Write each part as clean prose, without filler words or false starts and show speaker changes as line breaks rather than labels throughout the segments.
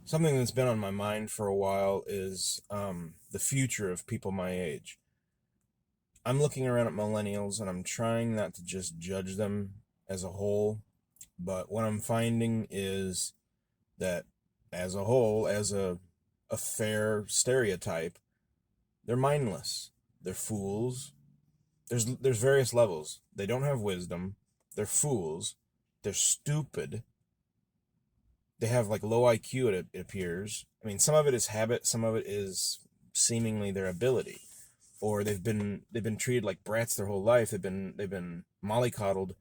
Something that's been on my mind for a while is the future of people my age. I'm looking around at millennials and I'm trying not to just judge them as a whole, but what I'm finding is that as a whole, as a fair stereotype, they're mindless. They're fools. There's various levels. They don't have wisdom. They're fools. They're stupid. They have like low IQ, it appears. I mean, some of it is habit, some of it is seemingly their ability, or they've been treated like brats their whole life. They've been mollycoddled,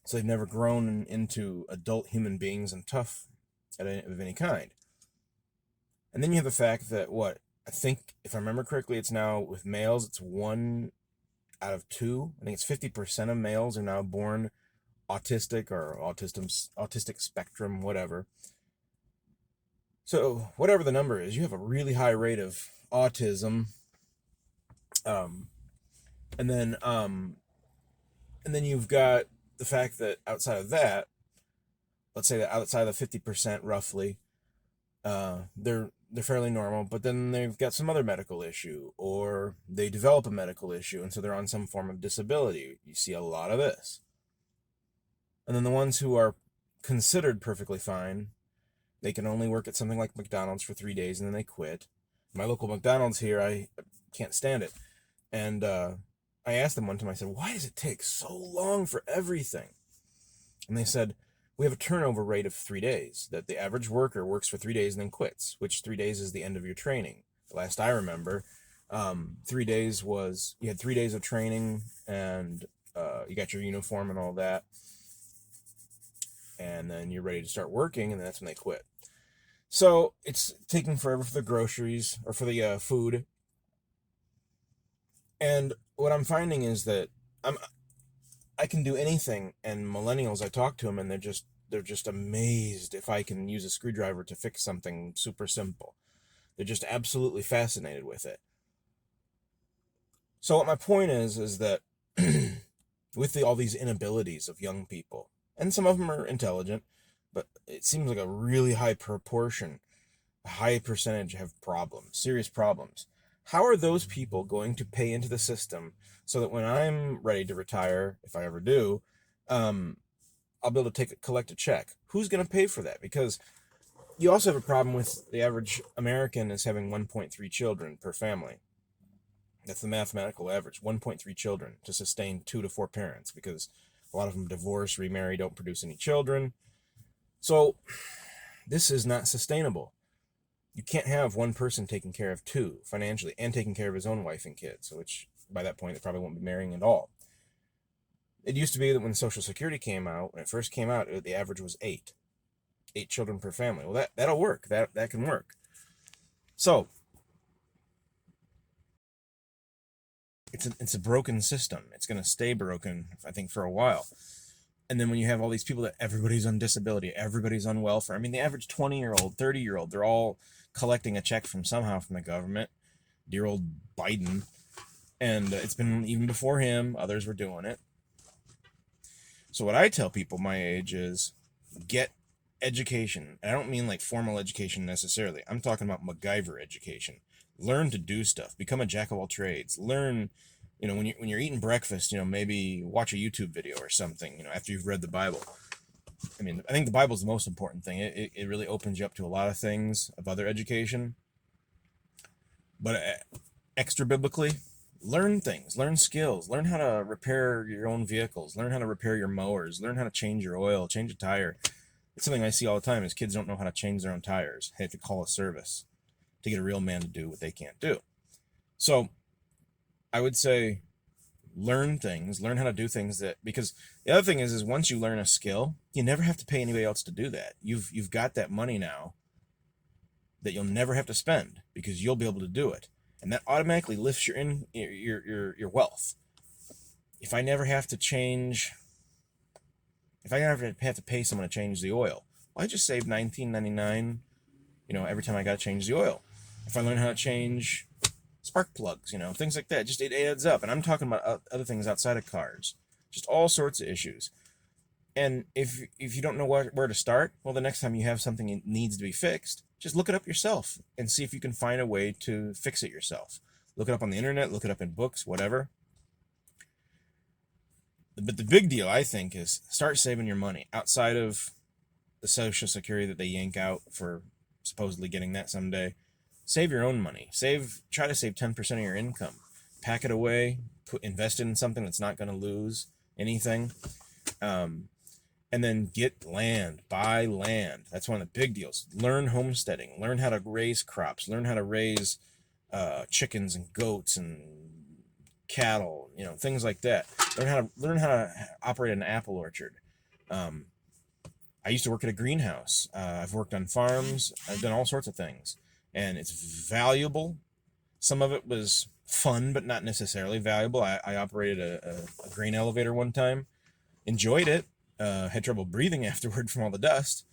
so they've never grown into adult human beings and tough of any kind. And then you have the fact that what I think, if I remember correctly, it's now with males, it's 1 out of 2. I think it's 50% of males are now born autistic or autistic spectrum, whatever. So whatever the number is, you have a really high rate of autism, um, and then you've got the fact that outside of that, let's say that outside of the 50% roughly, they're fairly normal, but then they've got some other medical issue, or they develop a medical issue, and so they're on some form of disability. You see a lot of this, and then the ones who are considered perfectly fine, they can only work at something like McDonald's for 3 days and then they quit. My local McDonald's here, I can't stand it. And I asked them one time, I said, why does it take so long for everything? And they said, we have a turnover rate of 3 days, that the average worker works for 3 days and then quits, which 3 days is the end of your training. The last I remember, 3 days was, you had 3 days of training and you got your uniform and all that. And then you're ready to start working, and that's when they quit. So it's taking forever for the groceries or for the food. And what I'm finding is that I can do anything, and millennials, I talk to them, and they're just amazed if I can use a screwdriver to fix something super simple. They're just absolutely fascinated with it. So what my point is that with all these inabilities of young people, and some of them are intelligent, but it seems like a really high proportion, a high percentage have problems, serious problems. How are those people going to pay into the system so that when I'm ready to retire, if I ever do, um, I'll be able to collect a check? Who's going to pay for that? Because you also have a problem with the average American is having 1.3 children per family. That's the mathematical average, 1.3 children to sustain 2 to 4 parents, because a lot of them divorce, remarry, don't produce any children. So this is not sustainable. You can't have one person taking care of two financially and taking care of his own wife and kids, which by that point they probably won't be marrying at all. It used to be that when Social Security came out, when it first came out, the average was eight children per family. Well, that'll work. That can work. So it's a broken system. It's going to stay broken, I think, for a while. And then when you have all these people that everybody's on disability, everybody's on welfare. I mean, the average 20-year-old, 30-year-old, they're all collecting a check from somehow from the government. Dear old Biden. And it's been even before him, others were doing it. So what I tell people my age is get education. And I don't mean like formal education necessarily. I'm talking about MacGyver education. Learn to do stuff. Become a jack of all trades. Learn, when you're eating breakfast, maybe watch a YouTube video or something, after you've read the Bible. I mean, I think the Bible's the most important thing. It really opens you up to a lot of things of other education. But extra biblically, learn things, learn skills, learn how to repair your own vehicles, learn how to repair your mowers, learn how to change your oil, change a tire. It's something I see all the time is kids don't know how to change their own tires. They have to call a service to get a real man to do what they can't do. So I would say learn things, learn how to do things because the other thing is once you learn a skill, you never have to pay anybody else to do that. You've got that money now that you'll never have to spend because you'll be able to do it. And that automatically lifts your wealth. If I never have to pay someone to change the oil, well, I just saved $19.99, every time I got to change the oil. If I learn how to change spark plugs, things like that, just it adds up. And I'm talking about other things outside of cars, just all sorts of issues. And if you don't know where to start, well, the next time you have something that needs to be fixed, just look it up yourself and see if you can find a way to fix it yourself. Look it up on the internet, look it up in books, whatever. But the big deal, I think, is start saving your money outside of the Social Security that they yank out for supposedly getting that someday. Save your own money. Try to save 10% of your income. Pack it away. Invest it in something that's not going to lose anything. And then get land. Buy land. That's one of the big deals. Learn homesteading. Learn how to raise crops. Learn how to raise chickens and goats and cattle. Things like that. Learn how to operate an apple orchard. I used to work at a greenhouse. I've worked on farms. I've done all sorts of things. And it's valuable. Some of it was fun, but not necessarily valuable. I operated a grain elevator one time. Enjoyed it. Had trouble breathing afterward from all the dust.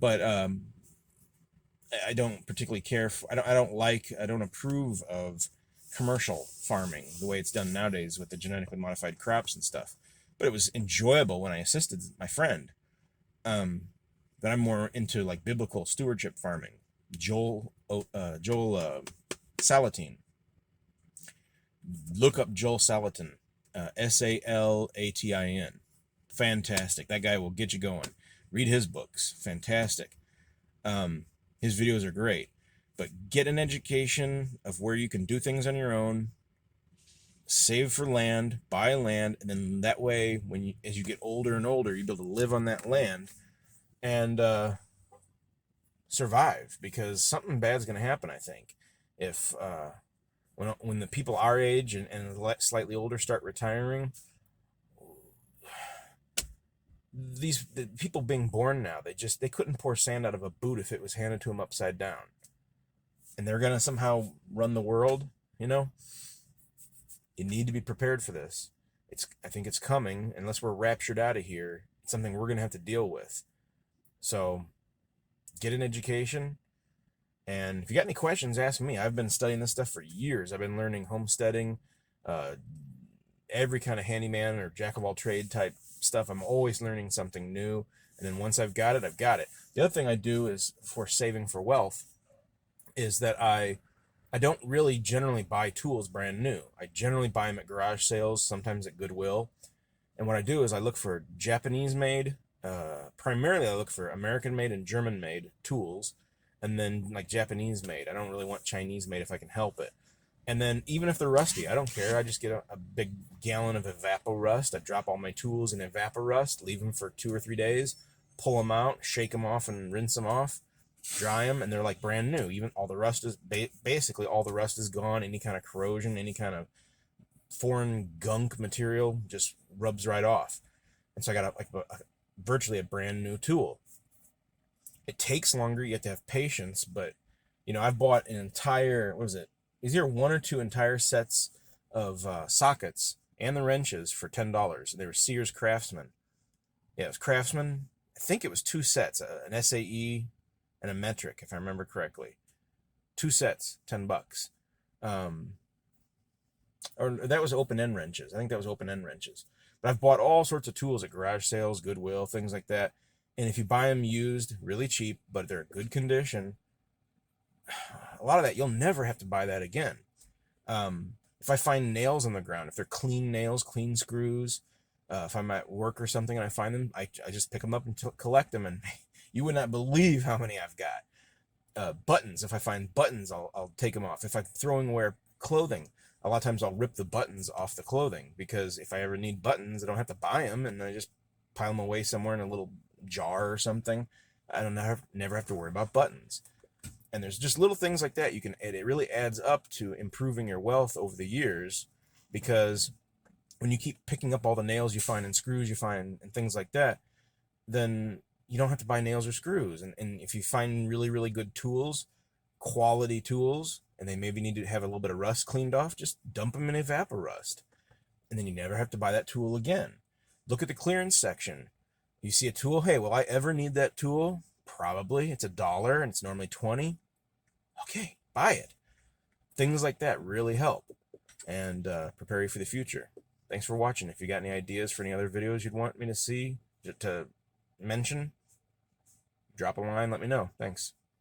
But I don't particularly care. I don't approve of commercial farming the way it's done nowadays with the genetically modified crops and stuff. But it was enjoyable when I assisted my friend. But I'm more into like biblical stewardship farming. Joel Salatin. Look up Joel Salatin. Salatin. Fantastic. That guy will get you going. Read his books. Fantastic. His videos are great. But get an education of where you can do things on your own. Save for land, buy land, and then that way, as you get older and older, you'll be able to live on that land and survive. Because something bad's going to happen, I think, if when the people our age and slightly older start retiring. The people being born now, they couldn't pour sand out of a boot if it was handed to them upside down, and they're gonna somehow run the world. You need to be prepared for this. I think it's coming. Unless we're raptured out of here, it's something we're gonna have to deal with. So get an education, and if you got any questions, ask me. I've been studying this stuff for years. I've been learning homesteading, every kind of handyman or jack of all trade type stuff. I'm always learning something new, and then once I've got it, I've got it. The other thing I do is for saving for wealth is that I don't really generally buy tools brand new. I generally buy them at garage sales, sometimes at Goodwill. And what I do is I look for Japanese made, primarily I look for American made and German made tools, and then like Japanese made. I don't really want Chinese made if I can help it. And then even if they're rusty, I don't care. I just get a big gallon of Evapo-Rust. I drop all my tools in Evapo-Rust, leave them for 2 or 3 days, pull them out, shake them off and rinse them off, dry them, and they're like brand new. Even all the rust is, basically all the rust is gone. Any kind of corrosion, any kind of foreign gunk material just rubs right off. And so I got virtually a brand new tool. It takes longer. You have to have patience, but I've bought an entire, what is it? Is there 1 or 2 entire sets of sockets and the wrenches for $10? They were Sears Craftsman. Yeah, it was Craftsman. I think it was 2 sets, an SAE and a metric, if I remember correctly. 2 sets, $10. Or that was open-end wrenches. I think that was open-end wrenches. But I've bought all sorts of tools at garage sales, Goodwill, things like that. And if you buy them used, really cheap, but they're in good condition, a lot of that, you'll never have to buy that again. If I find nails on the ground, if they're clean nails, clean screws, if I'm at work or something and I find them, I just pick them up and collect them, and you would not believe how many I've got. Buttons, if I find buttons, I'll take them off. If I'm throwing away clothing, a lot of times I'll rip the buttons off the clothing, because if I ever need buttons, I don't have to buy them, and I just pile them away somewhere in a little jar or something. I don't never have to worry about buttons. And there's just little things like that it really adds up to improving your wealth over the years, because when you keep picking up all the nails you find and screws you find and things like that, then you don't have to buy nails or screws. And if you find really, really good tools, quality tools, and they maybe need to have a little bit of rust cleaned off, just dump them in Evapor-Rust. And then you never have to buy that tool again. Look at the clearance section. You see a tool, hey, will I ever need that tool? Probably. It's $1 and it's normally $20. Okay, buy it. Things like that really help and prepare you for the future. Thanks for watching. If you got any ideas for any other videos you'd want me to see, to mention, drop a line, let me know. Thanks.